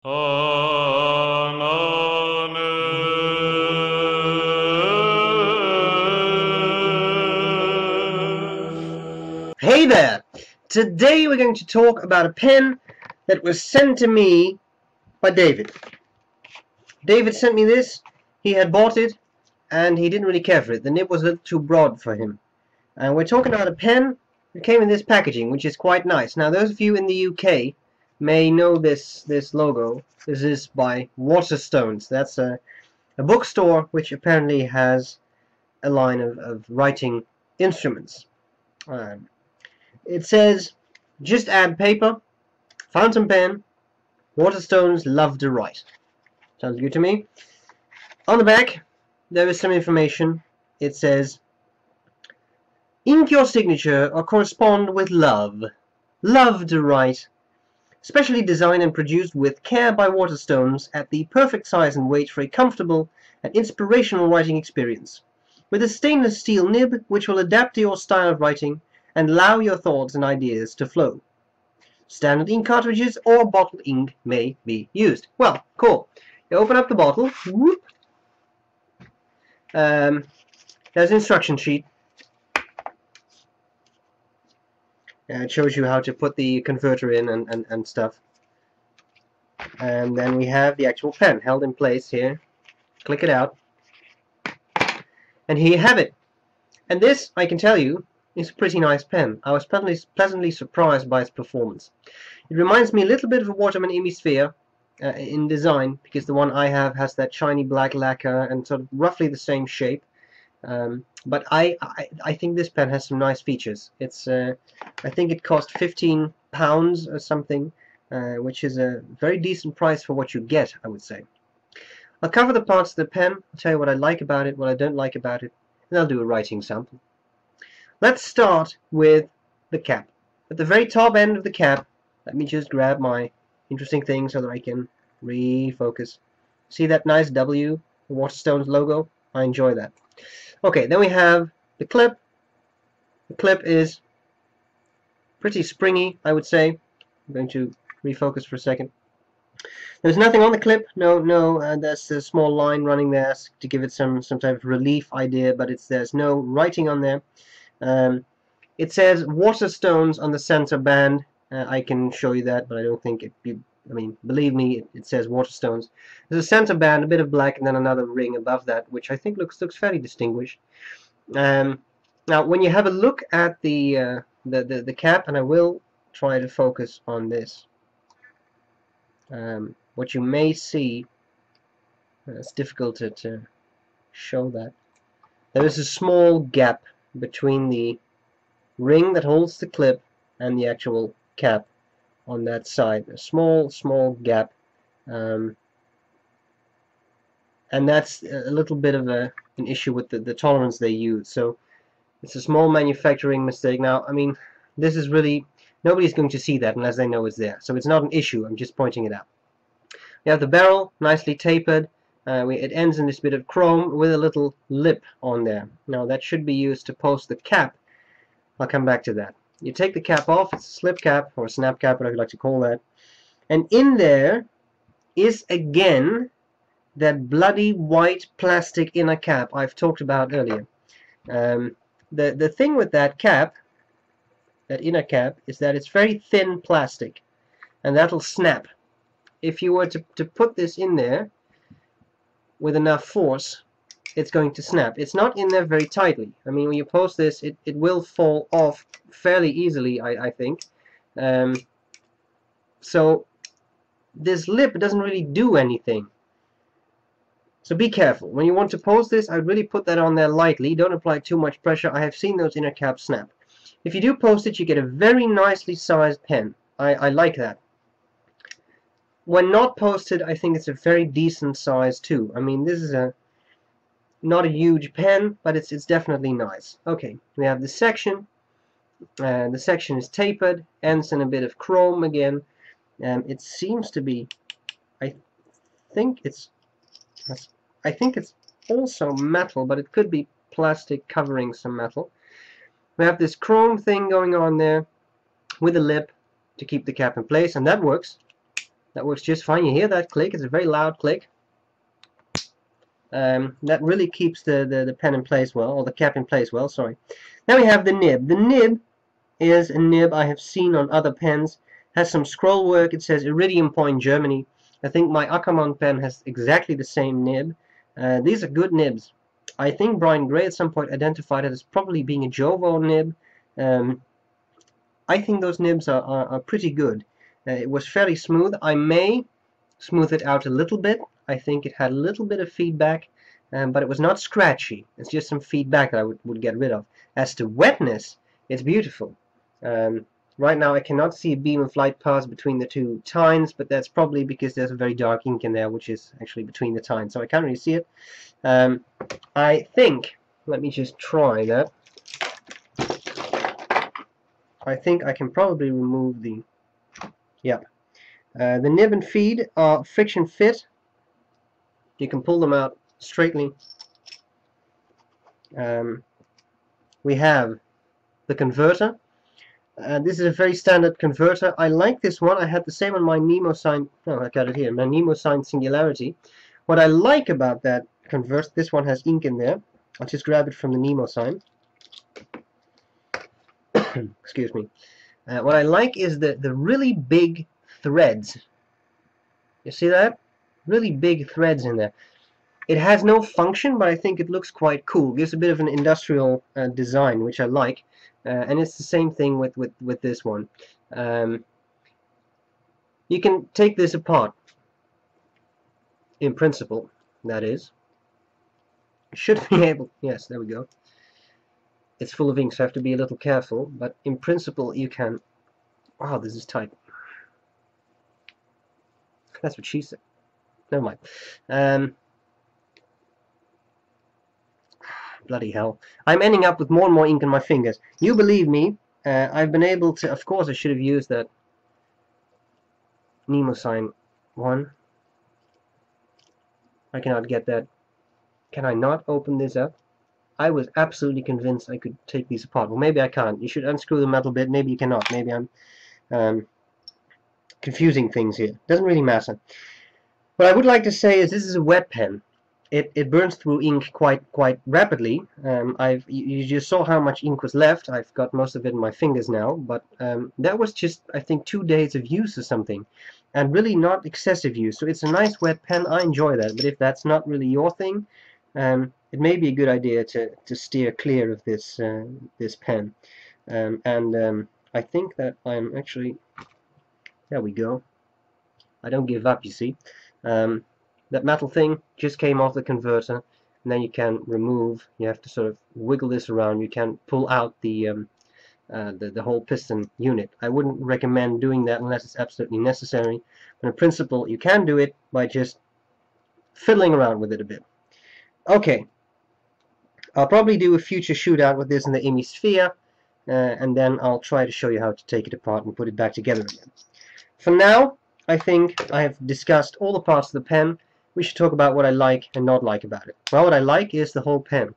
Hey there! Today we're going to talk about a pen that was sent to me by David. David sent me this. He had bought it and he didn't really care for it. The nib was a little too broad for him. And we're talking about a pen that came in this packaging, which is quite nice. Now, those of you in the UK may know this logo. This is by Waterstones. That's a bookstore which apparently has a line of writing instruments. It says, just add paper, fountain pen, Waterstones love to write. Sounds good to me. On the back, there is some information. It says, ink your signature or correspond with love. Love to write. Specially designed and produced with care by Waterstones at the perfect size and weight for a comfortable and inspirational writing experience. With a stainless steel nib which will adapt to your style of writing and allow your thoughts and ideas to flow. Standard ink cartridges or bottled ink may be used. Well, cool. You open up the bottle. Whoop. There's an instruction sheet. It shows you how to put the converter in and stuff. And then we have the actual pen held in place here. Click it out. And here you have it. And this, I can tell you, is a pretty nice pen. I was pleasantly surprised by its performance. It reminds me a little bit of a Waterman Hemisphere in design, because the one I have has that shiny black lacquer and sort of roughly the same shape. But I think this pen has some nice features. It's I think it cost £15 or something, which is a very decent price for what you get, I would say. I'll cover the parts of the pen. I'll tell you what I like about it, what I don't like about it, and I'll do a writing sample. Let's start with the cap. At the very top end of the cap, let me just grab my interesting thing so that I can refocus. See that nice W, the Waterstones logo? I enjoy that. Okay, then we have the clip. The clip is pretty springy, I would say. I'm going to refocus for a second. There's nothing on the clip. No. There's a small line running there to give it some type of relief idea, but there's no writing on there. It says Waterstones on the center band. I can show you that, but I don't think I mean, believe me, it says Waterstones. There's a center band, a bit of black, and then another ring above that, which I think looks fairly distinguished. Now, when you have a look at the cap, and I will try to focus on this, what you may see, it's difficult to show that. There is a small gap between the ring that holds the clip and the actual cap on that side. A small gap, and that's a little bit of an issue with the tolerance they use. So it's a small manufacturing mistake. Now, I mean, this is really, nobody's going to see that unless they know it's there. So it's not an issue. I'm just pointing it out. We have the barrel, nicely tapered. It ends in this bit of chrome with a little lip on there. Now that should be used to post the cap. I'll come back to that. You take the cap off. It's a slip cap or a snap cap, whatever you like to call that. And in there is again that bloody white plastic inner cap I've talked about earlier. The thing with that cap, that inner cap, is that it's very thin plastic, and that'll snap. If you were to put this in there with enough force, it's going to snap. It's not in there very tightly. I mean, when you post this, it will fall off fairly easily, I think. So this lip doesn't really do anything. So be careful. When you want to post this, I'd really put that on there lightly. Don't apply too much pressure. I have seen those inner caps snap. If you do post it, you get a very nicely sized pen. I like that. When not posted, I think it's a very decent size too. I mean, this is not a huge pen, but it's definitely nice. Okay, we have the section. The section is tapered, ends in a bit of chrome again. It seems to be, I think it's also metal, but it could be plastic covering some metal. We have this chrome thing going on there with a lip to keep the cap in place, and that works. That works just fine. You hear that click? It's a very loud click. That really keeps the pen in place well, or the cap in place well, sorry. Now we have the nib. The nib is a nib I have seen on other pens. Has some scroll work. It says Iridium Point Germany. I think my Ackermann pen has exactly the same nib. These are good nibs. I think Brian Gray at some point identified it as probably being a Jovo nib. I think those nibs are pretty good. It was fairly smooth. I may smooth it out a little bit. I think it had a little bit of feedback, but it was not scratchy. It's just some feedback that I would get rid of. As to wetness, it's beautiful. Right now I cannot see a beam of light pass between the two tines, but that's probably because there's a very dark ink in there, which is actually between the tines, so I can't really see it. I think, let me just try that. I think I can probably remove the, yeah. The nib and feed are friction fit. You can pull them out straightly. We have the converter. This is a very standard converter. I like this one. I had the same on my Nemo sign. Oh, I got it here. My Nemo sign Singularity. What I like about that converter, this one has ink in there. I'll just grab it from the Nemo sign. Excuse me. What I like is the really big threads. You see that? Really big threads in there. It has no function, but I think it looks quite cool. Gives a bit of an industrial design, which I like. And it's the same thing with this one. You can take this apart. In principle, that is. You should be able... Yes, there we go. It's full of ink, so I have to be a little careful. But in principle, you can... Wow, this is tight. That's what she said. Never mind. Bloody hell. I'm ending up with more and more ink on my fingers. You believe me, I've been able to... Of course, I should have used that Nemo sign one. I cannot get that. Can I not open this up? I was absolutely convinced I could take these apart. Well, maybe I can't. You should unscrew the metal bit. Maybe you cannot. Maybe I'm confusing things here. Doesn't really matter. What I would like to say is this is a wet pen. It burns through ink quite rapidly. You just saw how much ink was left. I've got most of it in my fingers now, but that was just, I think, 2 days of use or something, and really not excessive use. So it's a nice wet pen. I enjoy that. But if that's not really your thing, it may be a good idea to steer clear of this this pen. I think that I'm actually... There we go. I don't give up, you see. That metal thing just came off the converter, and then you can remove. You have to sort of wiggle this around. You can pull out the whole piston unit. I wouldn't recommend doing that unless it's absolutely necessary. But in principle, you can do it by just fiddling around with it a bit. Okay, I'll probably do a future shootout with this in the Hemisphere, and then I'll try to show you how to take it apart and put it back together again. For now, I think I have discussed all the parts of the pen. We should talk about what I like and not like about it. Well, what I like is the whole pen.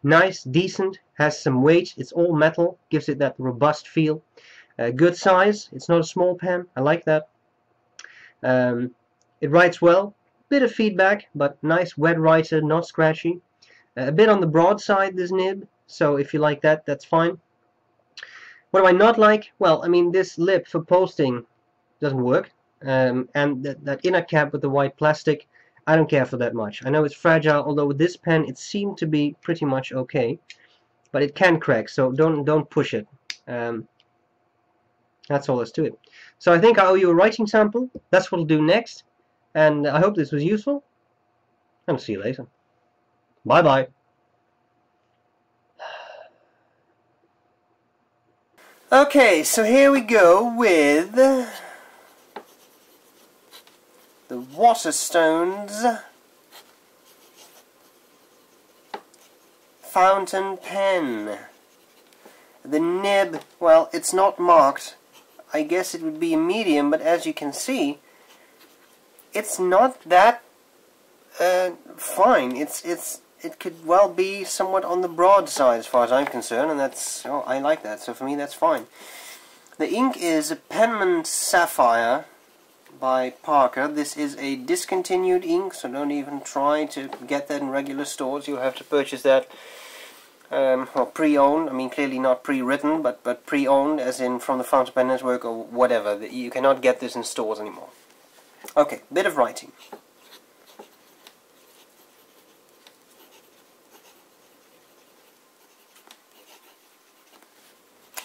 Nice, decent, has some weight, it's all metal, gives it that robust feel. Good size, it's not a small pen, I like that. It writes well, bit of feedback, but nice wet writer, not scratchy. A bit on the broad side, this nib, so if you like that, that's fine. What do I not like? Well, I mean, this lip for posting doesn't work. And that inner cap with the white plastic, I don't care for that much. I know it's fragile, although with this pen it seemed to be pretty much okay, but it can crack, so don't push it. That's all there's to it. So I think I owe you a writing sample. That's what I'll do next, and I hope this was useful, and I'll see you later. Bye bye. Okay, so here we go with the Waterstones fountain pen. The nib, well, it's not marked. I guess it would be a medium, but as you can see, it's not that fine. It could well be somewhat on the broad side as far as I'm concerned, and that's, oh, I like that, so for me that's fine. The ink is a Penman Sapphire. by Parker. This is a discontinued ink, so don't even try to get that in regular stores. You'll have to purchase that well, pre-owned. I mean, clearly not pre-written, but pre-owned, as in from the Fountain Pen Network or whatever. You cannot get this in stores anymore. Okay, bit of writing.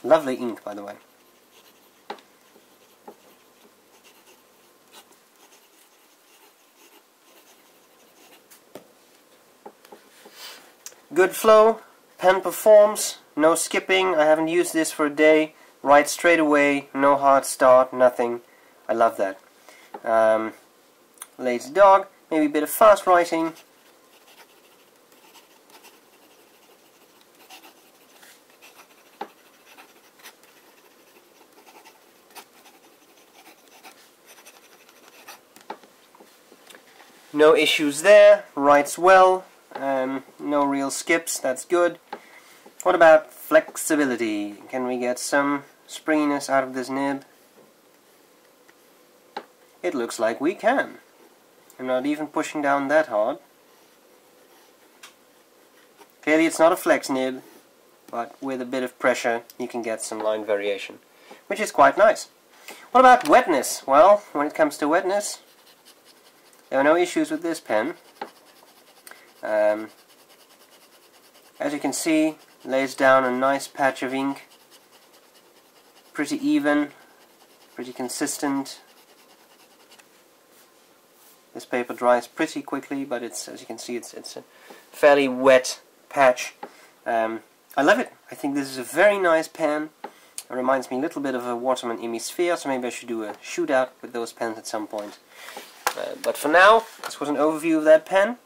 Lovely ink, by the way. Good flow, pen performs, no skipping. I haven't used this for a day. Write straight away, no hard start, nothing. I love that. Lazy dog, maybe a bit of fast writing. No issues there, writes well. No real skips, that's good. What about flexibility? Can we get some springiness out of this nib? It looks like we can. I'm not even pushing down that hard. Clearly it's not a flex nib, but with a bit of pressure you can get some line variation, which is quite nice. What about wetness? Well, when it comes to wetness, there are no issues with this pen. As you can see, lays down a nice patch of ink, pretty even, pretty consistent. This paper dries pretty quickly, but it's, as you can see, it's a fairly wet patch. I love it. I think this is a very nice pen. It reminds me a little bit of a Waterman Hemisphere, so maybe I should do a shootout with those pens at some point. But for now, this was an overview of that pen.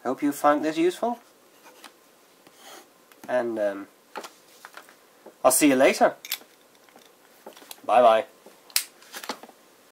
Hope you found this useful, and I'll see you later. Bye bye.